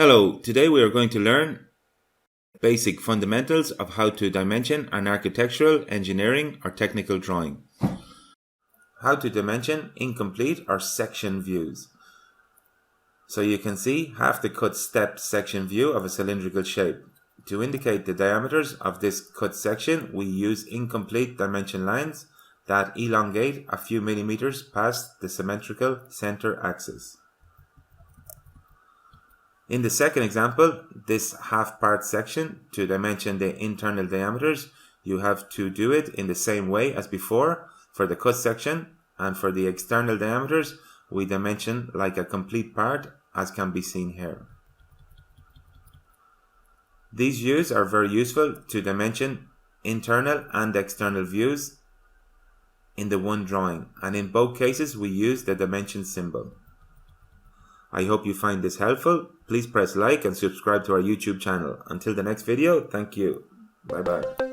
Hello, today we are going to learn basic fundamentals of how to dimension an architectural, engineering or technical drawing. How to dimension incomplete or section views. So you can see half the cut step section view of a cylindrical shape. To indicate the diameters of this cut section, we use incomplete dimension lines that elongate a few millimeters past the symmetrical center axis. In the second example, this half-part section, to dimension the internal diameters, you have to do it in the same way as before for the cut section, and for the external diameters, we dimension like a complete part, as can be seen here. These views are very useful to dimension internal and external views in the one drawing, and in both cases we use the dimension symbol. I hope you find this helpful. Please press like and subscribe to our YouTube channel. Until the next video, thank you. Bye bye.